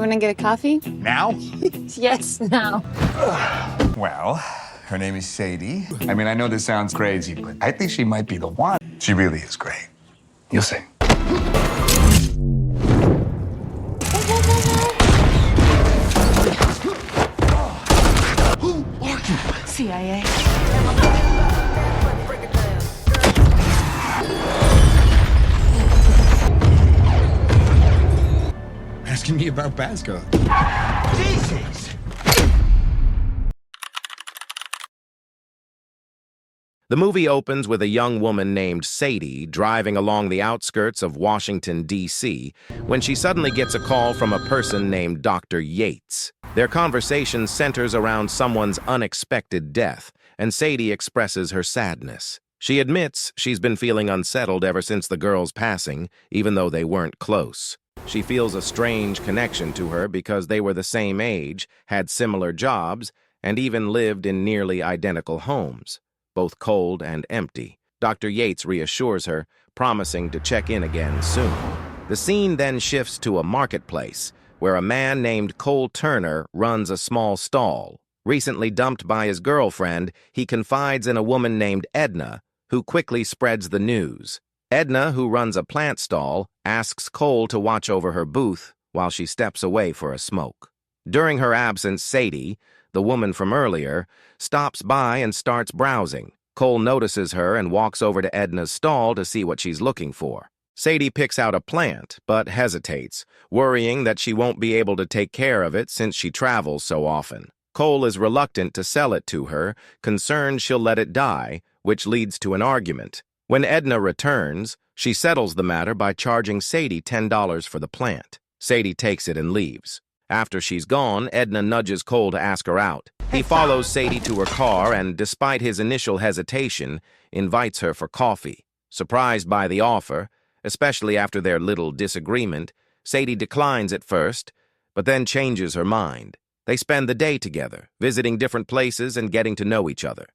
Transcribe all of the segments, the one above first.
want to get a coffee? Now? Yes, now. Well, her name is Sadie. I mean, I know this sounds crazy, but I think she might be the one. She really is great. You'll see. Who are you? CIA. Asking me about Basco. Jesus! The movie opens with a young woman named Sadie driving along the outskirts of Washington, D.C., when she suddenly gets a call from a person named Dr. Yates. Their conversation centers around someone's unexpected death, and Sadie expresses her sadness. She admits she's been feeling unsettled ever since the girl's passing, even though they weren't close. She feels a strange connection to her because they were the same age, had similar jobs, and even lived in nearly identical homes, both cold and empty. Dr. Yates reassures her, promising to check in again soon. The scene then shifts to a marketplace, where a man named Cole Turner runs a small stall. Recently dumped by his girlfriend, he confides in a woman named Edna, who quickly spreads the news. Edna, who runs a plant stall, asks Cole to watch over her booth while she steps away for a smoke. During her absence, Sadie, the woman from earlier, stops by and starts browsing. Cole notices her and walks over to Edna's stall to see what she's looking for. Sadie picks out a plant, but hesitates, worrying that she won't be able to take care of it since she travels so often. Cole is reluctant to sell it to her, concerned she'll let it die, which leads to an argument. When Edna returns, she settles the matter by charging Sadie $10 for the plant. Sadie takes it and leaves. After she's gone, Edna nudges Cole to ask her out. He follows Sadie to her car and, despite his initial hesitation, invites her for coffee. Surprised by the offer, especially after their little disagreement, Sadie declines at first, but then changes her mind. They spend the day together, visiting different places and getting to know each other.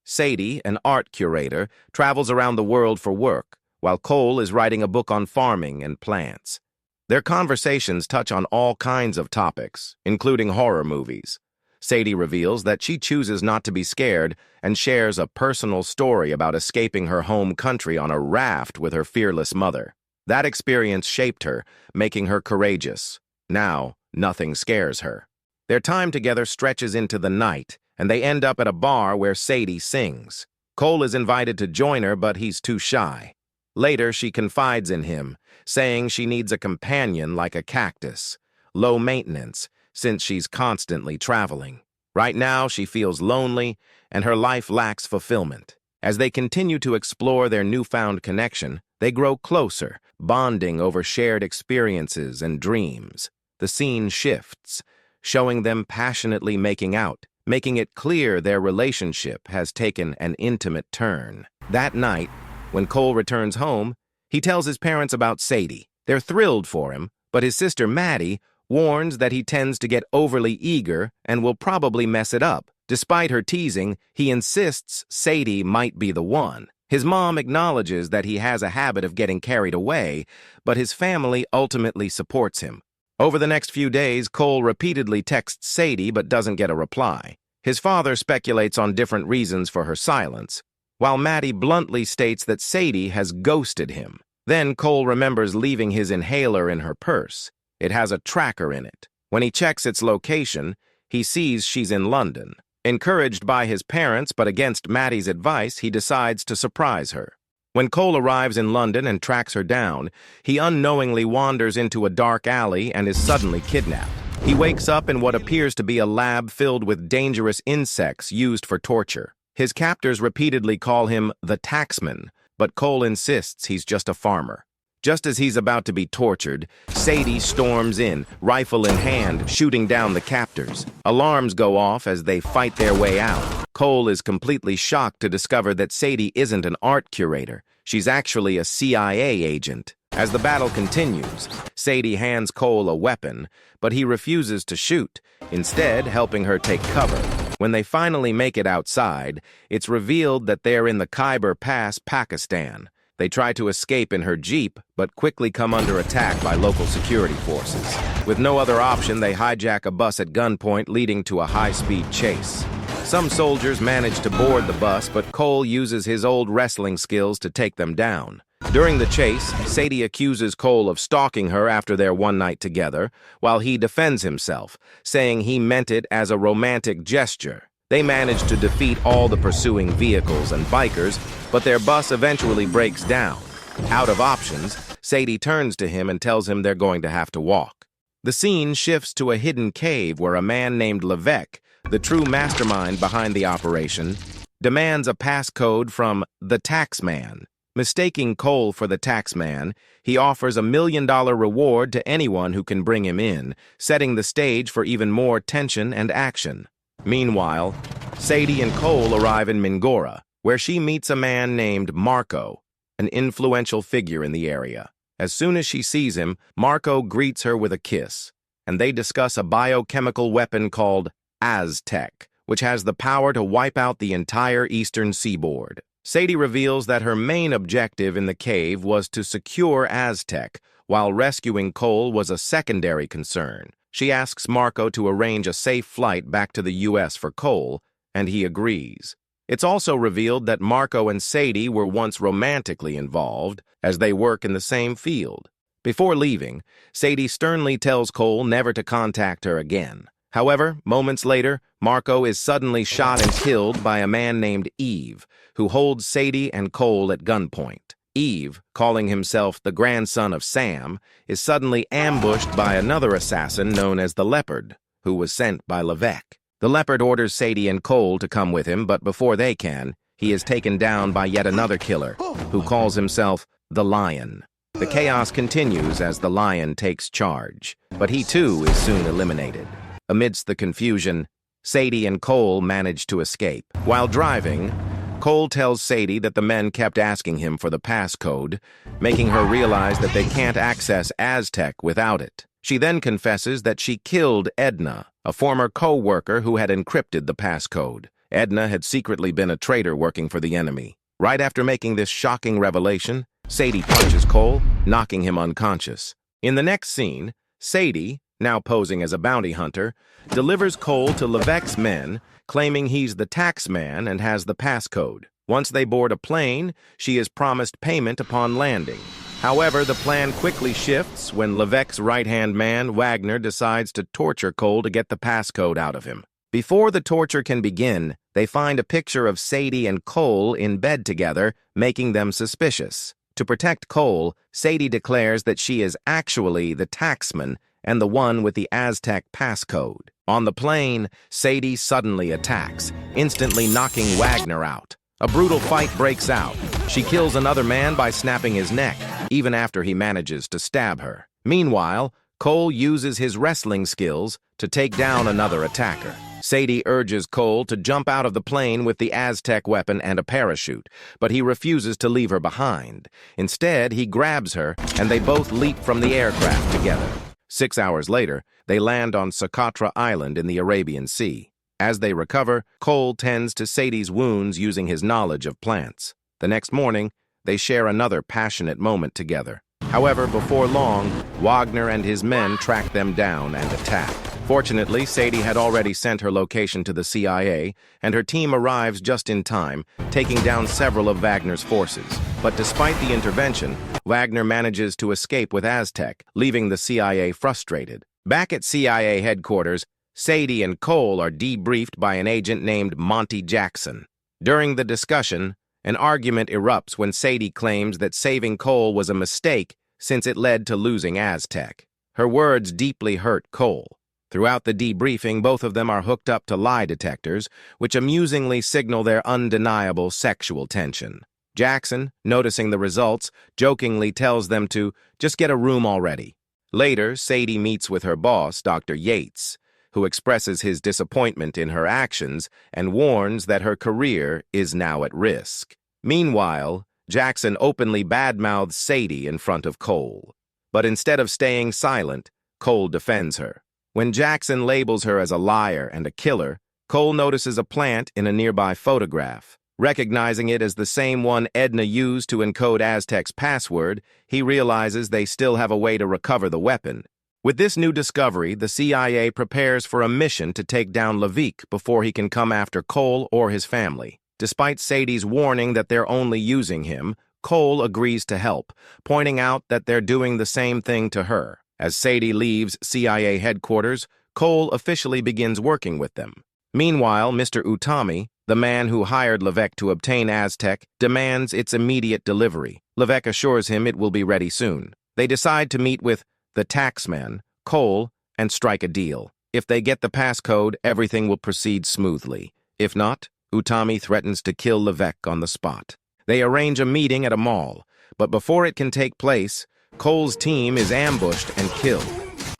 Sadie, an art curator, travels around the world for work, while Cole is writing a book on farming and plants. Their conversations touch on all kinds of topics, including horror movies. Sadie reveals that she chooses not to be scared and shares a personal story about escaping her home country on a raft with her fearless mother. That experience shaped her, making her courageous. Now, nothing scares her. Their time together stretches into the night, and they end up at a bar where Sadie sings. Cole is invited to join her, but he's too shy. Later, she confides in him, saying she needs a companion like a cactus, low maintenance, since she's constantly traveling. Right now, she feels lonely, and her life lacks fulfillment. As they continue to explore their newfound connection, they grow closer, bonding over shared experiences and dreams. The scene shifts, showing them passionately making out, making it clear their relationship has taken an intimate turn. That night, when Cole returns home, he tells his parents about Sadie. They're thrilled for him, but his sister Maddie warns that he tends to get overly eager and will probably mess it up. Despite her teasing, he insists Sadie might be the one. His mom acknowledges that he has a habit of getting carried away, but his family ultimately supports him. Over the next few days, Cole repeatedly texts Sadie but doesn't get a reply. His father speculates on different reasons for her silence, while Maddie bluntly states that Sadie has ghosted him. Then Cole remembers leaving his inhaler in her purse. It has a tracker in it. When he checks its location, he sees she's in London. Encouraged by his parents but against Maddie's advice, he decides to surprise her. When Cole arrives in London and tracks her down, he unknowingly wanders into a dark alley and is suddenly kidnapped. He wakes up in what appears to be a lab filled with dangerous insects used for torture. His captors repeatedly call him the Taxman, but Cole insists he's just a farmer. Just as he's about to be tortured, Sadie storms in, rifle in hand, shooting down the captors. Alarms go off as they fight their way out. Cole is completely shocked to discover that Sadie isn't an art curator. She's actually a CIA agent. As the battle continues, Sadie hands Cole a weapon, but he refuses to shoot, instead helping her take cover. When they finally make it outside, it's revealed that they're in the Khyber Pass, Pakistan. They try to escape in her Jeep, but quickly come under attack by local security forces. With no other option, they hijack a bus at gunpoint, leading to a high-speed chase. Some soldiers manage to board the bus, but Cole uses his old wrestling skills to take them down. During the chase, Sadie accuses Cole of stalking her after their one night together, while he defends himself, saying he meant it as a romantic gesture. They manage to defeat all the pursuing vehicles and bikers, but their bus eventually breaks down. Out of options, Sadie turns to him and tells him they're going to have to walk. The scene shifts to a hidden cave where a man named Levesque, the true mastermind behind the operation, demands a passcode from the taxman. Mistaking Cole for the taxman, he offers a $1 million reward to anyone who can bring him in, setting the stage for even more tension and action. Meanwhile, Sadie and Cole arrive in Mingora, where she meets a man named Marco, an influential figure in the area. As soon as she sees him, Marco greets her with a kiss, and they discuss a biochemical weapon called Aztec, which has the power to wipe out the entire eastern seaboard. Sadie reveals that her main objective in the cave was to secure Aztec, while rescuing Cole was a secondary concern. She asks Marco to arrange a safe flight back to the U.S. for Cole, and he agrees. It's also revealed that Marco and Sadie were once romantically involved, as they work in the same field. Before leaving, Sadie sternly tells Cole never to contact her again. However, moments later, Marco is suddenly shot and killed by a man named Eve, who holds Sadie and Cole at gunpoint. Eve, calling himself the grandson of Sam, is suddenly ambushed by another assassin known as the Leopard, who was sent by Levesque. The Leopard orders Sadie and Cole to come with him, but before they can, he is taken down by yet another killer, who calls himself the Lion. The chaos continues as the Lion takes charge, but he too is soon eliminated. Amidst the confusion, Sadie and Cole manage to escape. While driving, Cole tells Sadie that the men kept asking him for the passcode, making her realize that they can't access Aztec without it. She then confesses that she killed Edna, a former co-worker who had encrypted the passcode. Edna had secretly been a traitor working for the enemy. Right after making this shocking revelation, Sadie punches Cole, knocking him unconscious. In the next scene, Sadie, now posing as a bounty hunter, delivers Cole to Levesque's men, claiming he's the taxman and has the passcode. Once they board a plane, she is promised payment upon landing. However, the plan quickly shifts when Levesque's right-hand man, Wagner, decides to torture Cole to get the passcode out of him. Before the torture can begin, they find a picture of Sadie and Cole in bed together, making them suspicious. To protect Cole, Sadie declares that she is actually the taxman and the one with the Aztec passcode. On the plane, Sadie suddenly attacks, instantly knocking Wagner out. A brutal fight breaks out. She kills another man by snapping his neck, even after he manages to stab her. Meanwhile, Cole uses his wrestling skills to take down another attacker. Sadie urges Cole to jump out of the plane with the Aztec weapon and a parachute, but he refuses to leave her behind. Instead, he grabs her, and they both leap from the aircraft together. 6 hours later, they land on Socotra Island in the Arabian Sea. As they recover, Cole tends to Sadie's wounds using his knowledge of plants. The next morning, they share another passionate moment together. However, before long, Wagner and his men track them down and attack. Fortunately, Sadie had already sent her location to the CIA, and her team arrives just in time, taking down several of Wagner's forces. But despite the intervention, Wagner manages to escape with Aztec, leaving the CIA frustrated. Back at CIA headquarters, Sadie and Cole are debriefed by an agent named Monty Jackson. During the discussion, an argument erupts when Sadie claims that saving Cole was a mistake since it led to losing Aztec. Her words deeply hurt Cole. Throughout the debriefing, both of them are hooked up to lie detectors, which amusingly signal their undeniable sexual tension. Jackson, noticing the results, jokingly tells them to just get a room already. Later, Sadie meets with her boss, Dr. Yates, who expresses his disappointment in her actions and warns that her career is now at risk. Meanwhile, Jackson openly badmouths Sadie in front of Cole. But instead of staying silent, Cole defends her. When Jackson labels her as a liar and a killer, Cole notices a plant in a nearby photograph. Recognizing it as the same one Edna used to encode Aztec's password, he realizes they still have a way to recover the weapon. With this new discovery, the CIA prepares for a mission to take down Levique before he can come after Cole or his family. Despite Sadie's warning that they're only using him, Cole agrees to help, pointing out that they're doing the same thing to her. As Sadie leaves CIA headquarters, Cole officially begins working with them. Meanwhile, Mr. Utami, the man who hired Levesque to obtain Aztec, demands its immediate delivery. Levesque assures him it will be ready soon. They decide to meet with the taxman, Cole, and strike a deal. If they get the passcode, everything will proceed smoothly. If not, Utami threatens to kill Levesque on the spot. They arrange a meeting at a mall, but before it can take place, Cole's team is ambushed and killed.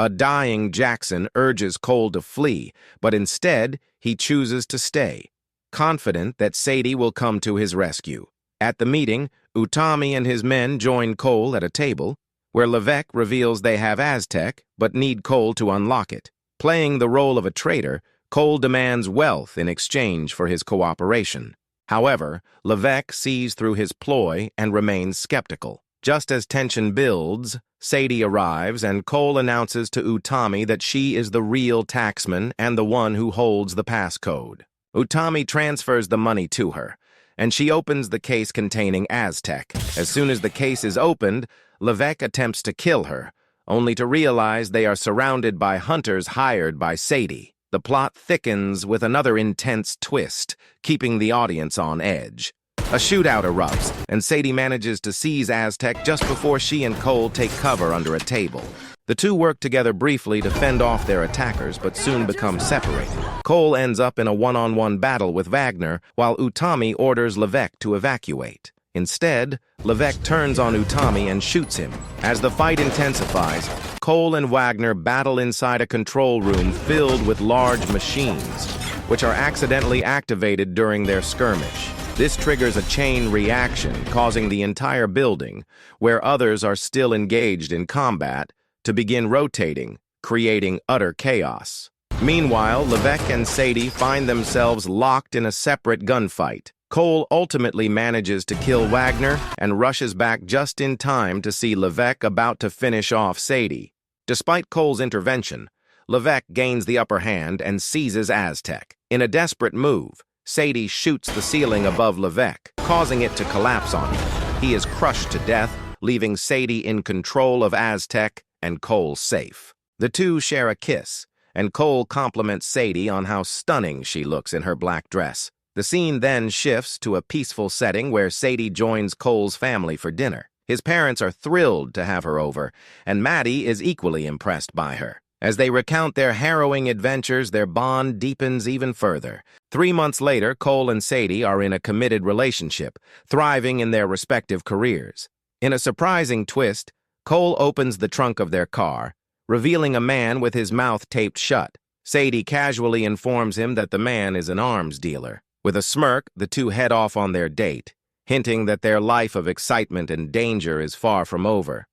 A dying Jackson urges Cole to flee, but instead, he chooses to stay, confident that Sadie will come to his rescue. At the meeting, Utami and his men join Cole at a table, where Levesque reveals they have Aztec, but need Cole to unlock it. Playing the role of a traitor, Cole demands wealth in exchange for his cooperation. However, Levesque sees through his ploy and remains skeptical. Just as tension builds, Sadie arrives and Cole announces to Utami that she is the real taxman and the one who holds the passcode. Utami transfers the money to her, and she opens the case containing Aztec. As soon as the case is opened, Levesque attempts to kill her, only to realize they are surrounded by hunters hired by Sadie. The plot thickens with another intense twist, keeping the audience on edge. A shootout erupts, and Sadie manages to seize Aztec just before she and Cole take cover under a table. The two work together briefly to fend off their attackers, but soon become separated. Cole ends up in a one-on-one battle with Wagner, while Utami orders Levesque to evacuate. Instead, Levesque turns on Utami and shoots him. As the fight intensifies, Cole and Wagner battle inside a control room filled with large machines, which are accidentally activated during their skirmish. This triggers a chain reaction, causing the entire building, where others are still engaged in combat, to begin rotating, creating utter chaos. Meanwhile, Levesque and Sadie find themselves locked in a separate gunfight. Cole ultimately manages to kill Wagner and rushes back just in time to see Levesque about to finish off Sadie. Despite Cole's intervention, Levesque gains the upper hand and seizes Aztec. In a desperate move, Sadie shoots the ceiling above Levesque, causing it to collapse on him. He is crushed to death, leaving Sadie in control of Aztec and Cole safe. The two share a kiss, and Cole compliments Sadie on how stunning she looks in her black dress. The scene then shifts to a peaceful setting where Sadie joins Cole's family for dinner. His parents are thrilled to have her over, and Maddie is equally impressed by her. As they recount their harrowing adventures, their bond deepens even further. 3 months later, Cole and Sadie are in a committed relationship, thriving in their respective careers. In a surprising twist, Cole opens the trunk of their car, revealing a man with his mouth taped shut. Sadie casually informs him that the man is an arms dealer. With a smirk, the two head off on their date, hinting that their life of excitement and danger is far from over.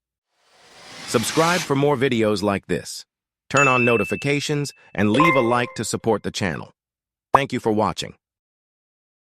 Subscribe for more videos like this. Turn on notifications and leave a like to support the channel. Thank you for watching.